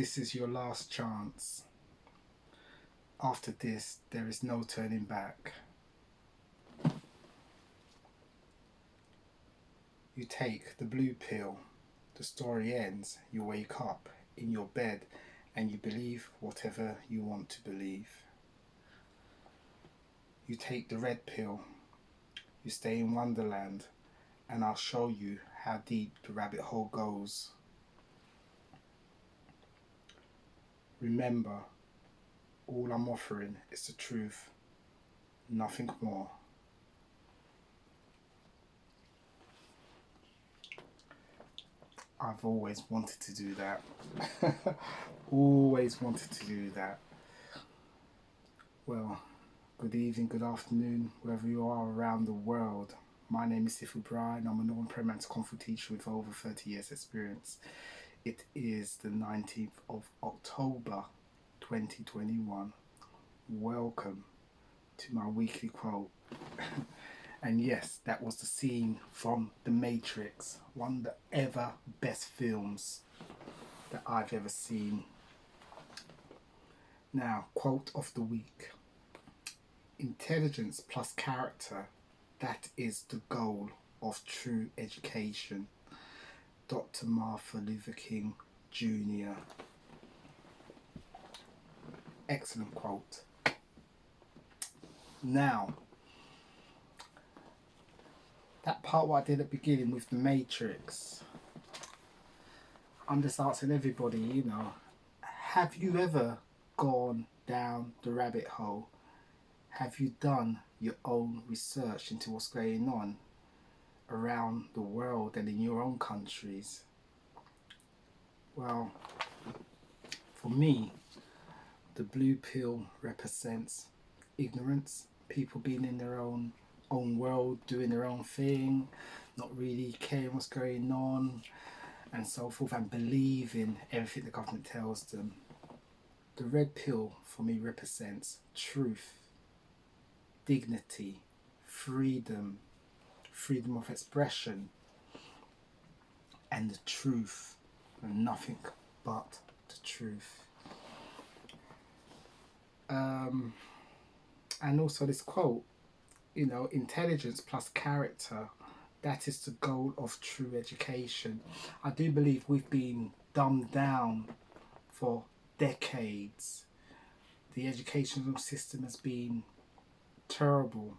this is your last chance. After this, there is no turning back. You take the blue pill, the story ends, you wake up in your bed and you believe whatever you want to believe. You take the red pill, you stay in Wonderland, and I'll show you how deep the rabbit hole goes. Remember, all I'm offering is the truth, nothing more. I've always wanted to do that. Always wanted to do that. Well, good evening, good afternoon, wherever you are around the world. My name is Sifu Bryan. I'm a non-premental Kung Fu teacher with over 30 years experience. It is the 19th of October 2021. Welcome to my weekly quote. And yes, that was the scene from The Matrix, one of the ever best films that I've ever seen. Now, quote of the week. Intelligence plus character, that is the goal of true education. Dr. Martin Luther King Jr. Excellent quote. Now, that part what I did at the beginning with The Matrix, I'm just asking everybody, have you ever gone down the rabbit hole? Have you done your own research into what's going on around the world and in your own countries? Well, for me, the blue pill represents ignorance, people being in their own world, doing their own thing, not really caring what's going on, and so forth, and believing everything the government tells them. The red pill for me represents truth, dignity, freedom of expression, and the truth, and nothing but the truth. And also this quote, intelligence plus character, that is the goal of true education. I do believe we've been dumbed down for decades. The educational system has been terrible.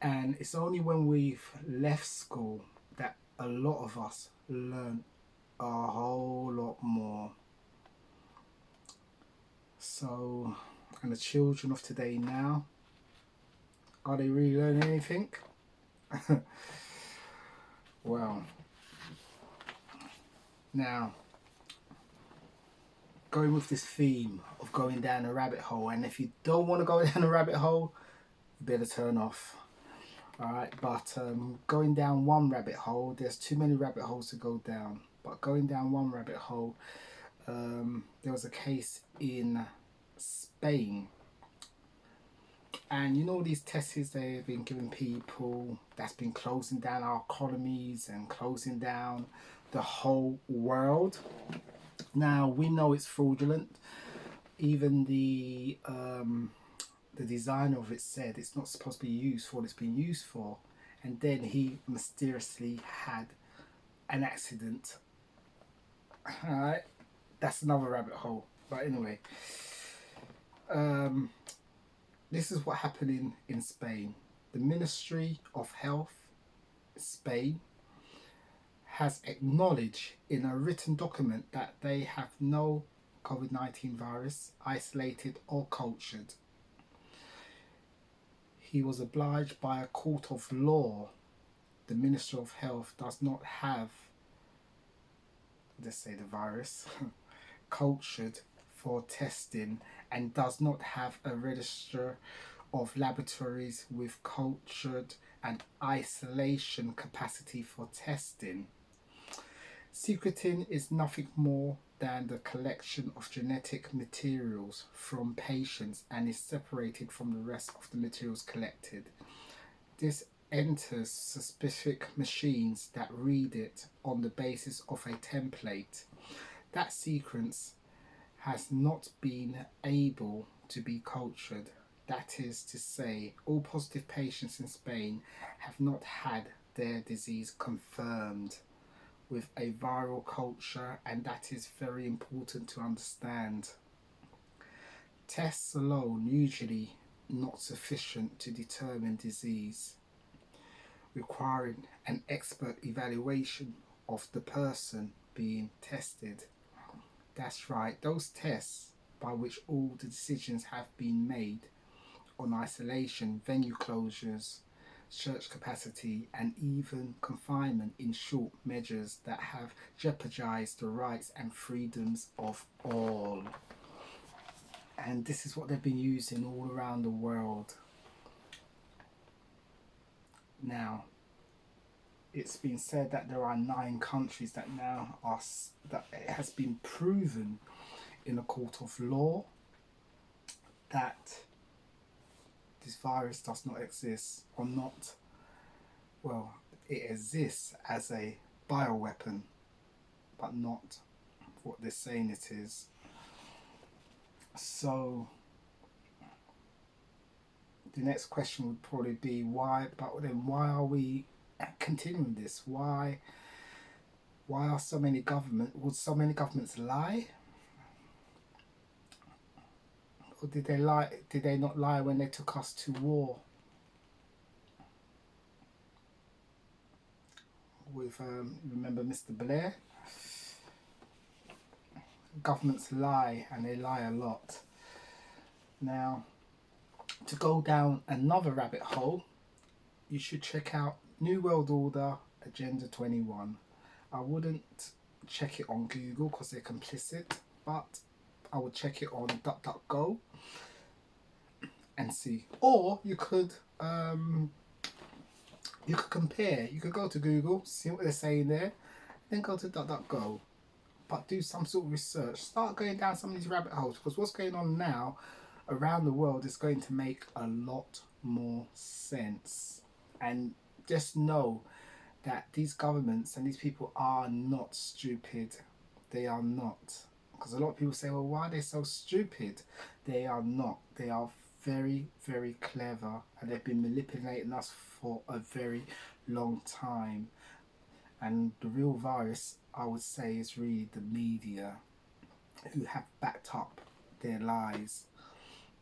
And it's only when we've left school that a lot of us learn a whole lot more. So, and the children of today now, are they really learning anything? Well, now, going with this theme of going down a rabbit hole, and if you don't want to go down a rabbit hole, you better turn off. Alright, but going down one rabbit hole, there's too many rabbit holes to go down, but going down one rabbit hole, there was a case in Spain, and these tests they've been giving people, that's been closing down our economies and closing down the whole world. Now we know it's fraudulent. Even the designer of it said it's not supposed to be used for what it's been used for, and then he mysteriously had an accident. Alright, that's another rabbit hole. But anyway, this is what happened in Spain. The Ministry of Health Spain has acknowledged in a written document that they have no COVID-19 virus isolated or cultured. He was obliged by a court of law. The Minister of Health does not have, let's say, the virus cultured for testing, and does not have a register of laboratories with cultured and isolation capacity for testing. Sequencing is nothing more than the collection of genetic materials from patients and is separated from the rest of the materials collected. This enters specific machines that read it on the basis of a template. that sequence has not been able to be cultured. That is to say, all positive patients in Spain have not had their disease confirmed with a viral culture, and that is very important to understand. Tests alone usually not sufficient to determine disease, requiring an expert evaluation of the person being tested. That's right, those tests by which all the decisions have been made on isolation, venue closures, church capacity, and even confinement in short measures that have jeopardized the rights and freedoms of all. And this is what they've been using all around the world. Now, it's been said that there are 9 countries that now are, that it has been proven in a court of law that this virus does not exist, or not, well, it exists as a bioweapon, but not what they're saying it is. So the next question would probably be why, but then why are we continuing this? Why are so many would so many governments lie? Or did they lie? Did they not lie when they took us to war with remember Mr. Blair? Governments lie, and they lie a lot. Now, to go down another rabbit hole, you should check out New World Order Agenda 21. I wouldn't check it on Google because they're complicit, but I would check it on DuckDuckGo and see. Or you could compare. You could go to Google, see what they're saying there, then go to DuckDuckGo. But do some sort of research. Start going down some of these rabbit holes, because what's going on now around the world is going to make a lot more sense. And just know that these governments and these people are not stupid. They are not. Because a lot of people say, well, why are they so stupid? They are not. They are very, very clever, and they've been manipulating us for a very long time. And the real virus, I would say, is really the media, who have backed up their lies.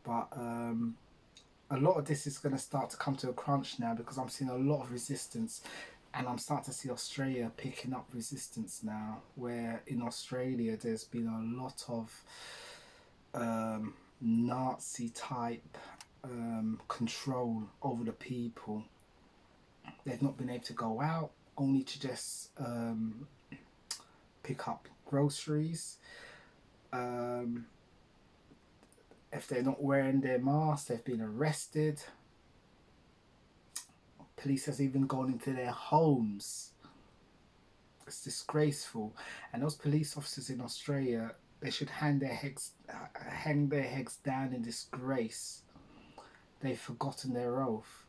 But a lot of this is going to start to come to a crunch now, because I'm seeing a lot of resistance, and I'm starting to see Australia picking up resistance now, where in Australia there's been a lot of Nazi type control over the people. They've not been able to go out, only to just pick up groceries. If they're not wearing their mask, they've been arrested. Police has even gone into their homes. It's disgraceful. And those police officers in Australia, they should hang their heads down in disgrace. They've forgotten their oath,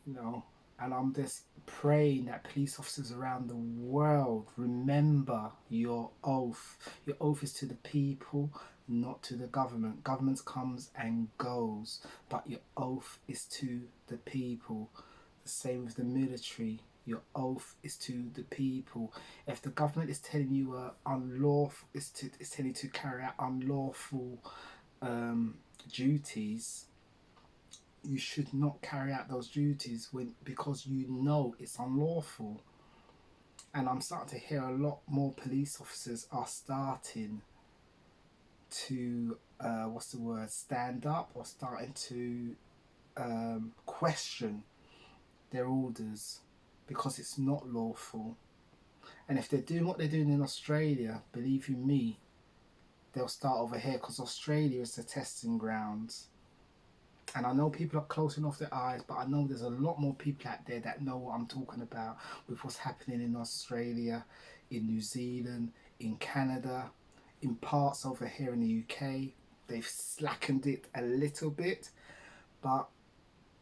you know. And I'm just praying that police officers around the world remember your oath. Your oath is to the people, not to the government. Government comes and goes, but your oath is to the people. The same with the military. Your oath is to the people. If the government is telling you unlawful, is telling you to carry out unlawful duties, you should not carry out those duties because you know it's unlawful. And I'm starting to hear a lot more police officers are starting to stand up, or starting to question their orders, because it's not lawful. And if they're doing what they're doing in Australia, believe you me, they'll start over here, because Australia is the testing grounds. And I know people are closing off their eyes, but I know there's a lot more people out there that know what I'm talking about with what's happening in Australia, in New Zealand, in Canada, in parts over here in the UK. They've slackened it a little bit, but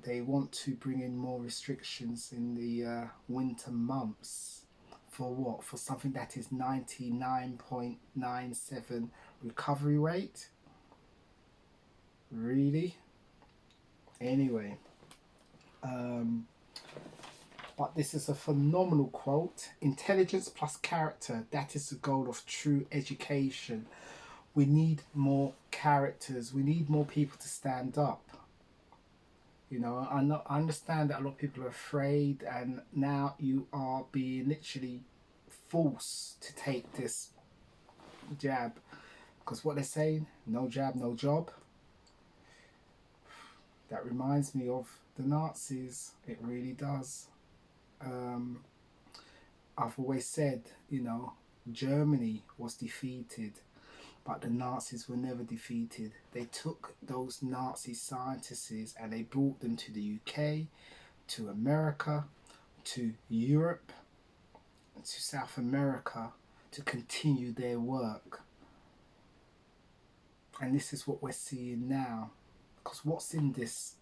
they want to bring in more restrictions in the winter months For what? For something that is 99.97 recovery rate? Really? Anyway, but this is a phenomenal quote. Intelligence plus character, that is the goal of true education. We need more characters. We need more people to stand up. You know, I understand that a lot of people are afraid, and now you are being literally forced to take this jab. Because what they're saying, no jab, no job. That reminds me of the Nazis. It really does. I've always said, you know, Germany was defeated, but the Nazis were never defeated. They took those Nazi scientists and they brought them to the UK, to America, to Europe, to South America to continue their work. And this is what we're seeing now. Because what's in this?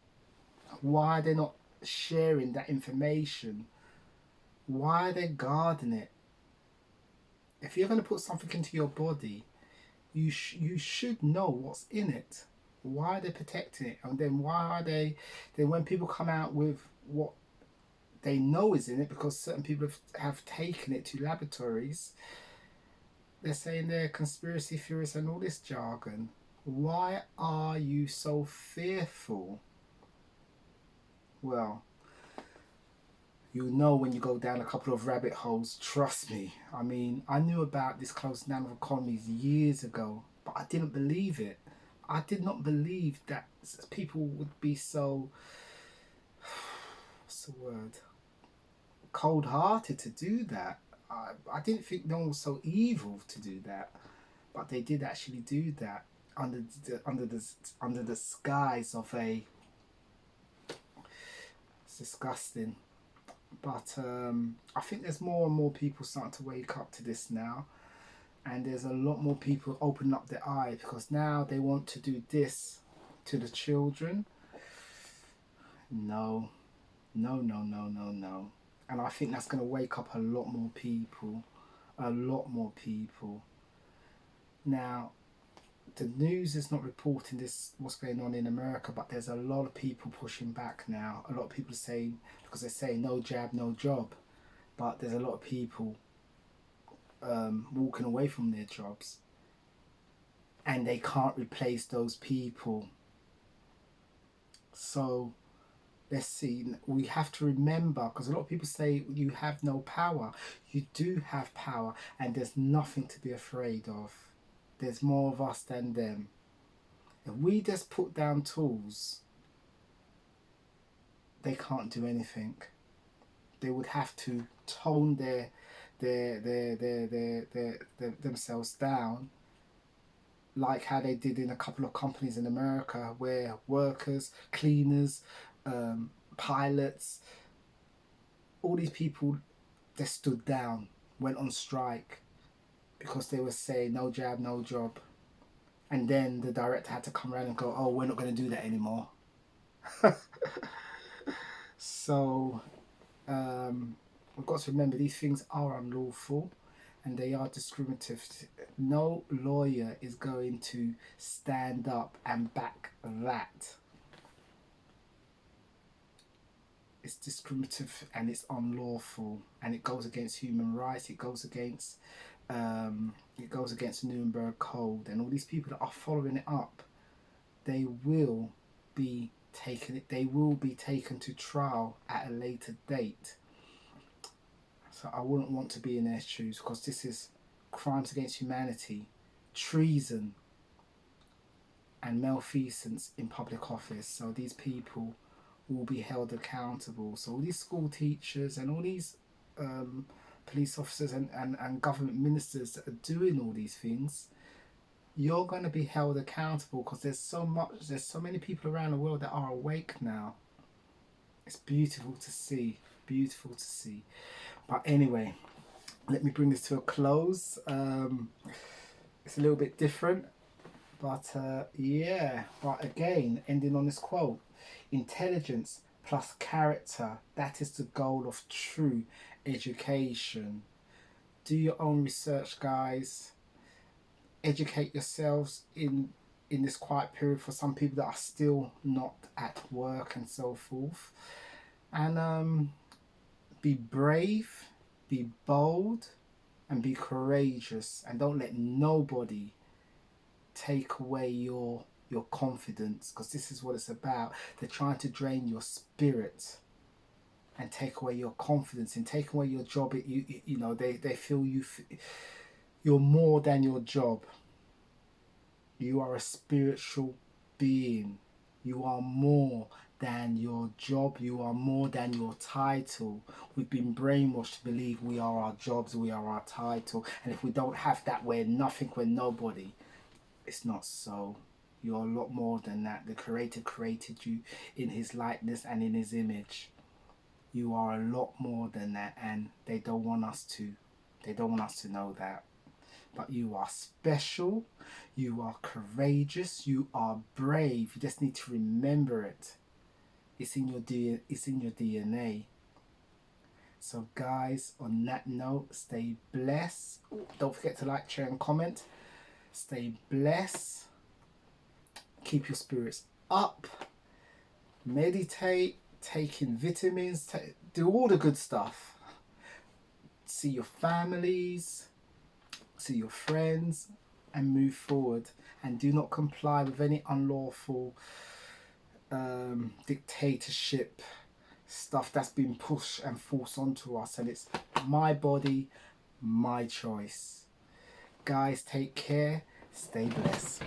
Why are they not sharing that information? Why are they guarding it? If you're going to put something into your body, you should know what's in it. Why are they protecting it? And then why are they, then when people come out with what they know is in it, because certain people have taken it to laboratories, they're saying they're conspiracy theorists and all this jargon. Why are you so fearful? Well, you know when you go down a couple of rabbit holes, trust me. I mean, I knew about this closing down of economies years ago, but I didn't believe it. I did not believe that people would be so, what's the word, cold-hearted to do that. I didn't think no one was so evil to do that, but they did actually do that under the skies of a. It's disgusting. But I think there's more and more people starting to wake up to this now, and there's a lot more people opening up their eyes, because now they want to do this to the children. No, no, no, no, no, no. And I think that's going to wake up a lot more people. A lot more people. Now, the news is not reporting this, what's going on in America, but there's a lot of people pushing back now. A lot of people are saying, because they say no jab, no job. But there's a lot of people walking away from their jobs. And they can't replace those people. So let's see, we have to remember, because a lot of people say you have no power. You do have power, and there's nothing to be afraid of. There's more of us than them. If we just put down tools, they can't do anything. They would have to tone themselves down, like how they did in a couple of companies in America, where workers, cleaners, pilots, all these people, they stood down, went on strike, because they were saying no jab, no job. And then the director had to come around and go, oh, we're not going to do that anymore. So we've got to remember, these things are unlawful and they are discriminative. No lawyer is going to stand up and back that. It's discriminative and it's unlawful, and it goes against human rights. It goes against the Nuremberg Code, and all these people that are following it up, they will be taken to trial at a later date. So I wouldn't want to be in their shoes, because this is crimes against humanity, treason, and malfeasance in public office. So these people will be held accountable. So all these school teachers and all these police officers and government ministers that are doing all these things, you're going to be held accountable, because there's so many people around the world that are awake now. It's beautiful to see, beautiful to see. But anyway, let me bring this to a close. It's a little bit different, but yeah. But again, ending on this quote: intelligence plus character, that is the goal of true education. Do your own research, guys. Educate yourselves in this quiet period for some people that are still not at work and so forth. And be brave, be bold, and be courageous, and don't let nobody take away your confidence, because this is what it's about. They're trying to drain your spirit and take away your confidence and take away your job. You know, they feel you're more than your job. You are a spiritual being. You are more than your job. You are more than your title. We've been brainwashed to believe we are our jobs, we are our title, and if we don't have that, we're nothing, we're nobody. It's not so. You're a lot more than that. The Creator created you in His likeness and in His image. You are a lot more than that, and they don't want us to. They don't want us to know that. But you are special. You are courageous. You are brave. You just need to remember it. It's in your DNA. So, guys, on that note, stay blessed. Don't forget to like, share, and comment. Stay blessed. Keep your spirits up. Meditate. Take in vitamins. Do all the good stuff. See your families. See your friends. And move forward. And do not comply with any unlawful dictatorship stuff that's been pushed and forced onto us. And it's my body, my choice. Guys, take care. Stay blessed.